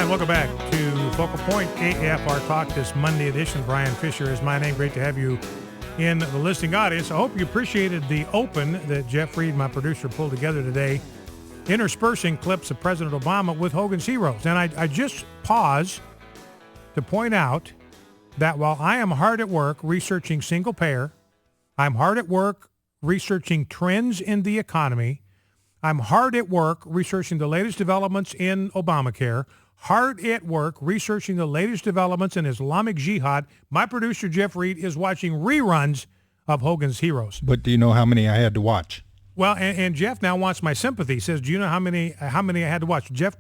Hi, and welcome back to Focal Point AFR Talk. This Monday edition. Brian Fisher is my name. Great to have you in the listening audience. I hope you appreciated the open that Jeff Reed, my producer, pulled together today, interspersing clips of President Obama with Hogan's Heroes. And I just pause to point out that while I am hard at work researching single payer, I'm hard at work researching trends in the economy, I'm hard at work researching the latest developments in Obamacare, hard at work researching the latest developments in Islamic Jihad. My producer, Jeff Reed, is watching reruns of Hogan's Heroes. But do you know how many I had to watch? Well, and Jeff now wants my sympathy. He says, do you know how many I had to watch? Jeff,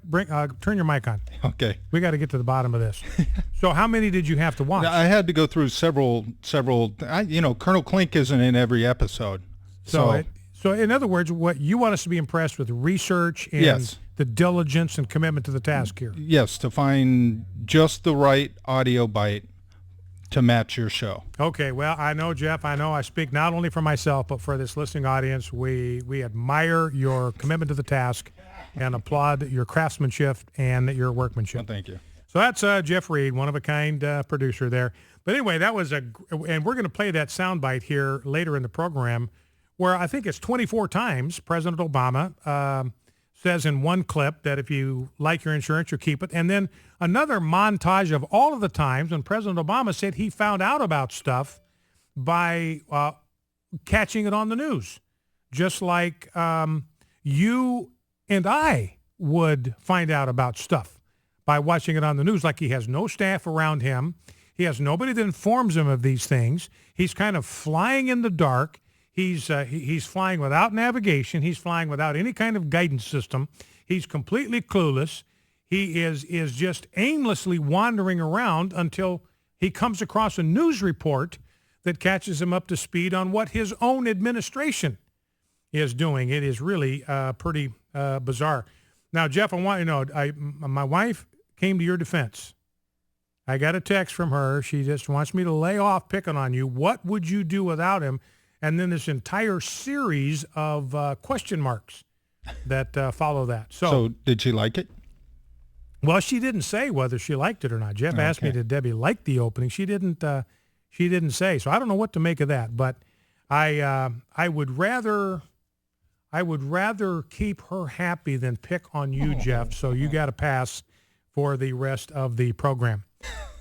turn your mic on. Okay. We got to get to the bottom of this. So how many did you have to watch? I had to go through several. Colonel Klink isn't in every episode. So in other words, what you want us to be impressed with research and yes. the diligence and commitment to the task here. Yes, to find just the right audio bite to match your show. Okay, well, I know, Jeff, I speak not only for myself, but for this listening audience. We admire your commitment to the task and applaud your craftsmanship and your workmanship. Well, thank you. So that's Jeff Reed, one-of-a-kind producer there. But anyway, and we're going to play that soundbite here later in the program, where I think it's 24 times President Obama says in one clip that if you like your insurance, you keep it. And then another montage of all of the times when President Obama said he found out about stuff by catching it on the news, just like you and I would find out about stuff by watching it on the news. Like he has no staff around him. He has nobody that informs him of these things. He's kind of flying in the dark. He's flying without navigation. He's flying without any kind of guidance system. He's completely clueless. He is just aimlessly wandering around until he comes across a news report that catches him up to speed on what his own administration is doing. It is really pretty bizarre. Now, Jeff, I want you to know, my wife came to your defense. I got a text from her. She just wants me to lay off picking on you. What would you do without him? And then this entire series of question marks that follow that. So did she like it? Well, she didn't say whether she liked it or not. Jeff asked me, did Debbie like the opening? She didn't say. So I don't know what to make of that. But I would rather keep her happy than pick on you, Jeff. So you got to pass for the rest of the program.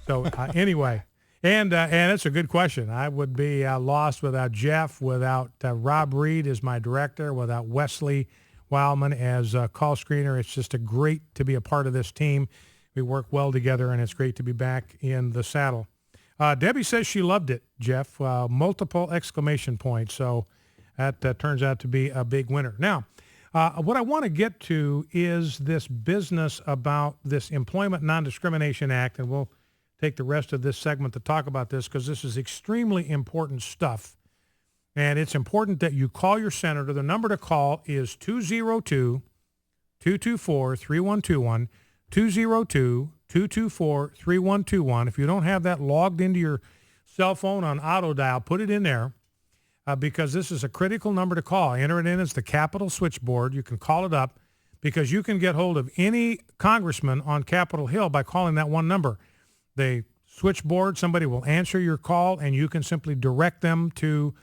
So anyway. And it's a good question. I would be lost without Jeff, without Rob Reed as my director, without Wesley Wildman as a call screener. It's just great to be a part of this team. We work well together, and it's great to be back in the saddle. Debbie says she loved it, Jeff. Multiple exclamation points. So that turns out to be a big winner. Now, what I want to get to is this business about this Employment Non-Discrimination Act, and we'll take the rest of this segment to talk about this because this is extremely important stuff. And it's important that you call your senator. The number to call is 202-224-3121, 202-224-3121. If you don't have that logged into your cell phone on auto dial, put it in there because this is a critical number to call. Enter it in as the Capitol switchboard. You can call it up because you can get hold of any congressman on Capitol Hill by calling that one number. The switchboard, somebody will answer your call, and you can simply direct them to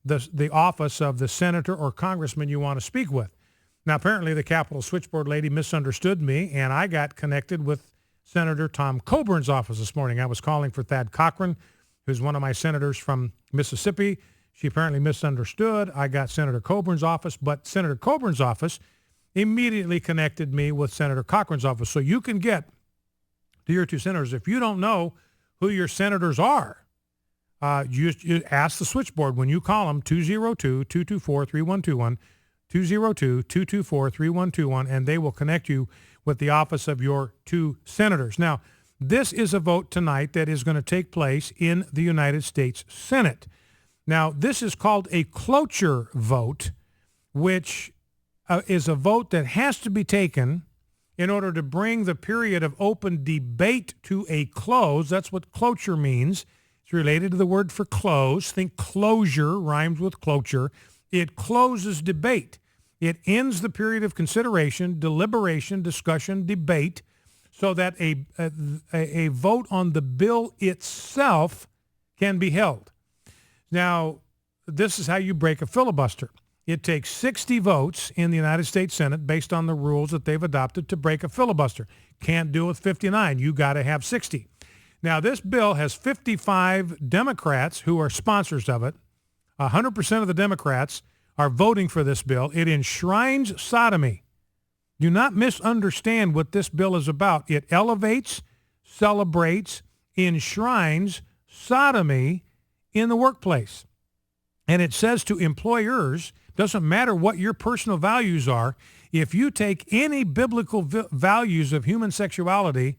the office of the senator or congressman you want to speak with. Now, apparently the Capitol switchboard lady misunderstood me, and I got connected with Senator Tom Coburn's office this morning. I was calling for Thad Cochran, who's one of my senators from Mississippi. She apparently misunderstood. I got Senator Coburn's office, but Senator Coburn's office immediately connected me with Senator Cochran's office. So you can get to your two senators. If you don't know who your senators are, you ask the switchboard when you call them, 202-224-3121, 202-224-3121, and they will connect you with the office of your two senators. Now, this is a vote tonight that is going to take place in the United States Senate. Now, this is called a cloture vote, which is a vote that has to be taken in order to bring the period of open debate to a close. That's what cloture means. It's related to the word for close. Think closure rhymes with cloture. It closes debate. It ends the period of consideration, deliberation, discussion, debate, so that a vote on the bill itself can be held. Now, this is how you break a filibuster. It takes 60 votes in the United States Senate based on the rules that they've adopted to break a filibuster. Can't do it with 59. You got to have 60. Now, this bill has 55 Democrats who are sponsors of it. 100% of the Democrats are voting for this bill. It enshrines sodomy. Do not misunderstand what this bill is about. It elevates, celebrates, enshrines sodomy in the workplace. And it says to employers, doesn't matter what your personal values are, if you take any biblical values of human sexuality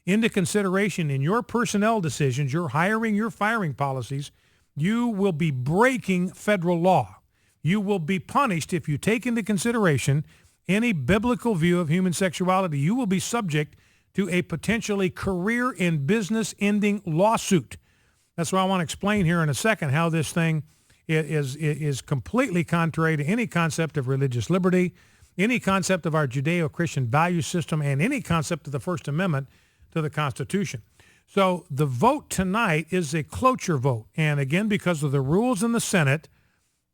into consideration in your personnel decisions, your hiring, your firing policies, you will be breaking federal law. You will be punished if you take into consideration any biblical view of human sexuality. You will be subject to a potentially career and business-ending lawsuit. That's why I want to explain here in a second how this thing is completely contrary to any concept of religious liberty, any concept of our Judeo-Christian value system, and any concept of the First Amendment to the Constitution. So the vote tonight is a cloture vote. And again, because of the rules in the Senate,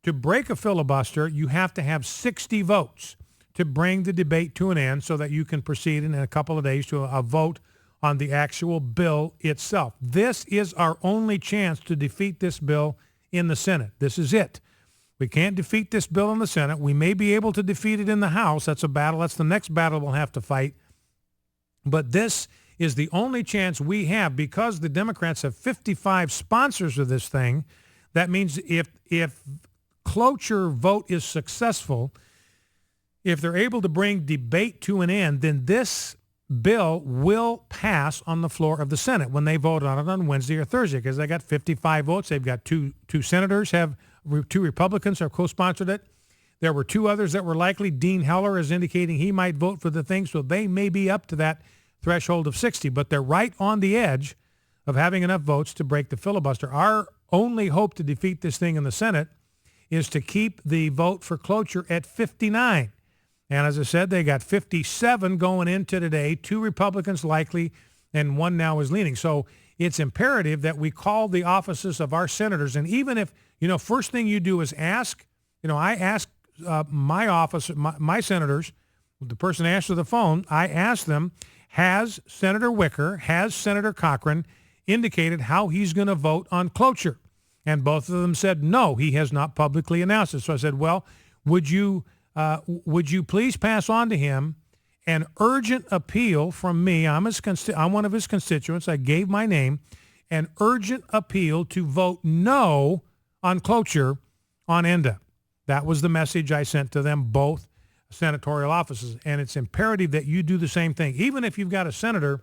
to break a filibuster, you have to have 60 votes to bring the debate to an end so that you can proceed in a couple of days to a vote on the actual bill itself. This is our only chance to defeat this bill in the Senate. This is it. We can't defeat this bill in the Senate. We may be able to defeat it in the House. That's a battle. That's the next battle we'll have to fight. But this is the only chance we have because the Democrats have 55 sponsors of this thing. That means if cloture vote is successful, if they're able to bring debate to an end, then this bill will pass on the floor of the Senate when they vote on it on Wednesday or Thursday, because they got 55 votes. They've got two senators, two Republicans have co-sponsored it. There were two others that were likely. Dean Heller is indicating he might vote for the thing, so they may be up to that threshold of 60, but they're right on the edge of having enough votes to break the filibuster. Our only hope to defeat this thing in the Senate is to keep the vote for cloture at 59. And as I said, they got 57 going into today, 2 Republicans likely, and 1 now is leaning. So it's imperative that we call the offices of our senators. And even if, first thing you do is ask, I ask my office, my senators, the person answers the phone, I ask them, has Senator Wicker, has Senator Cochran indicated how he's going to vote on cloture? And both of them said, no, he has not publicly announced it. So I said, well, would you please pass on to him an urgent appeal from me? I'm one of his constituents. I gave my name. An urgent appeal to vote no on cloture on ENDA. That was the message I sent to them, both senatorial offices. And it's imperative that you do the same thing. Even if you've got a senator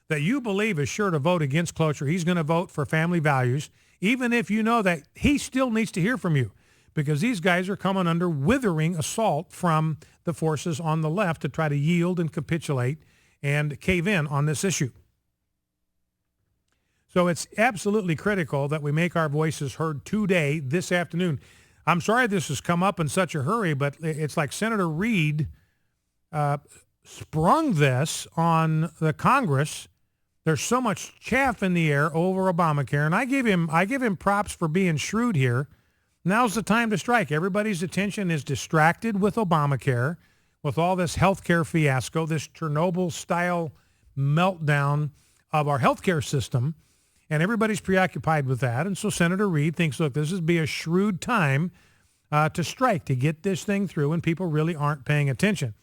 that you believe is sure to vote against cloture, he's going to vote for family values, even if you know that he still needs to hear from you, because these guys are coming under withering assault from the forces on the left to try to yield and capitulate and cave in on this issue. So it's absolutely critical that we make our voices heard today, this afternoon. I'm sorry this has come up in such a hurry, but it's like Senator Reid sprung this on the Congress. There's so much chaff in the air over Obamacare, and I give him props for being shrewd here. Now's the time to strike. Everybody's attention is distracted with Obamacare, with all this healthcare fiasco, this Chernobyl-style meltdown of our healthcare system, and everybody's preoccupied with that. And so Senator Reid thinks, look, this would be a shrewd time to strike, to get this thing through, and people really aren't paying attention.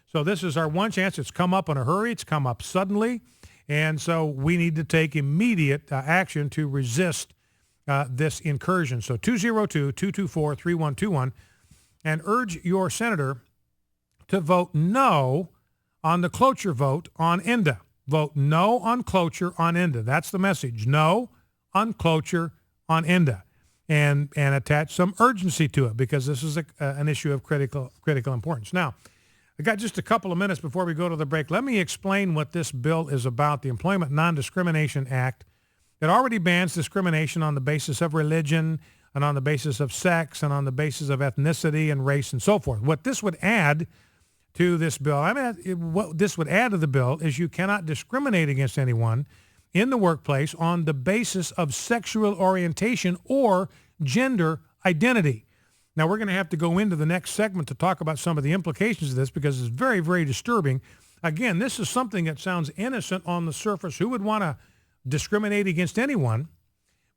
So this is our one chance. It's come up in a hurry. It's come up suddenly. And so we need to take immediate action to resist this incursion. So 202-224-3121, and urge your senator to vote no on the cloture vote on ENDA. Vote no on cloture on ENDA. That's the message. No on cloture on ENDA. And attach some urgency to it, because this is an issue of critical importance. Now, I got just a couple of minutes before we go to the break. Let me explain what this bill is about, the Employment Non-Discrimination Act. It already bans discrimination on the basis of religion and on the basis of sex and on the basis of ethnicity and race and so forth. What this would add to this bill. I mean, what this would add to the bill is you cannot discriminate against anyone in the workplace on the basis of sexual orientation or gender identity. Now, we're going to have to go into the next segment to talk about some of the implications of this because it's very, very disturbing. Again, this is something that sounds innocent on the surface. Who would want to discriminate against anyone?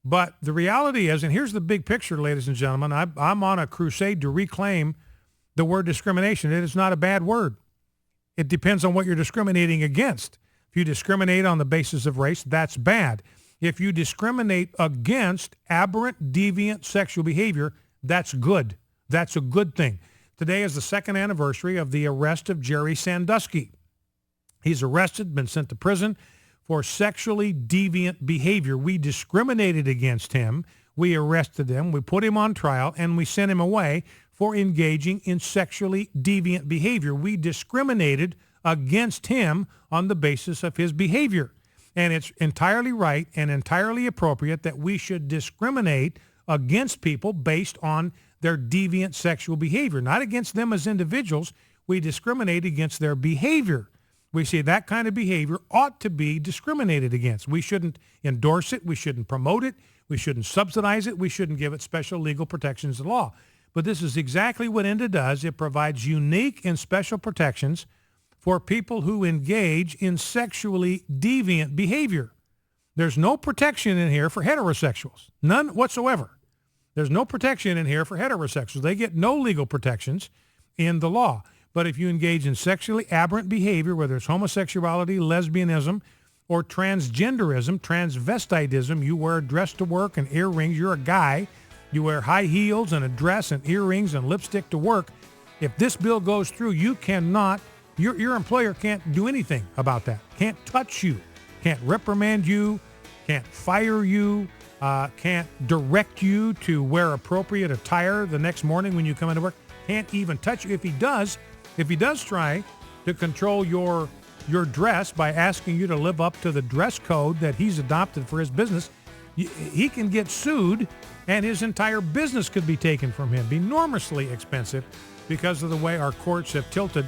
But the reality is, and here's the big picture, ladies and gentlemen, I'm on a crusade to reclaim the word discrimination. It is not a bad word. It depends on what you're discriminating against. If you discriminate on the basis of race, that's bad. If you discriminate against aberrant, deviant sexual behavior, that's good. That's a good thing. Today is the second anniversary of the arrest of Jerry Sandusky. He's arrested, been sent to prison for sexually deviant behavior. We discriminated against him. We arrested him. We put him on trial, and we sent him away for engaging in sexually deviant behavior. We discriminated against him on the basis of his behavior. And it's entirely right and entirely appropriate that we should discriminate against people based on their deviant sexual behavior, not against them as individuals. We discriminate against their behavior. We say that kind of behavior ought to be discriminated against. We shouldn't endorse it. We shouldn't promote it. We shouldn't subsidize it. We shouldn't give it special legal protections in law. But this is exactly what ENDA does. It provides unique and special protections for people who engage in sexually deviant behavior. There's no protection in here for heterosexuals, none whatsoever. There's no protection in here for heterosexuals. They get no legal protections in the law. But if you engage in sexually aberrant behavior, whether it's homosexuality, lesbianism, or transgenderism, transvestitism, you wear a dress to work and earrings, you're a guy, you wear high heels and a dress and earrings and lipstick to work. If this bill goes through, you cannot, your employer can't do anything about that, can't touch you, can't reprimand you, can't fire you, can't direct you to wear appropriate attire the next morning when you come into work, can't even touch you. If he does try to control your dress by asking you to live up to the dress code that he's adopted for his business, he can get sued and his entire business could be taken from him. Be enormously expensive because of the way our courts have tilted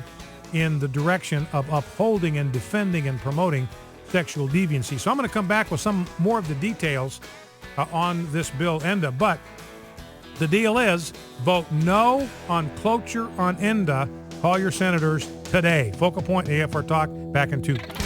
in the direction of upholding and defending and promoting sexual deviancy. So I'm going to come back with some more of the details on this bill, ENDA. But the deal is, vote no on cloture on ENDA. Call your senators today. Focal Point AFR Talk, back in 2.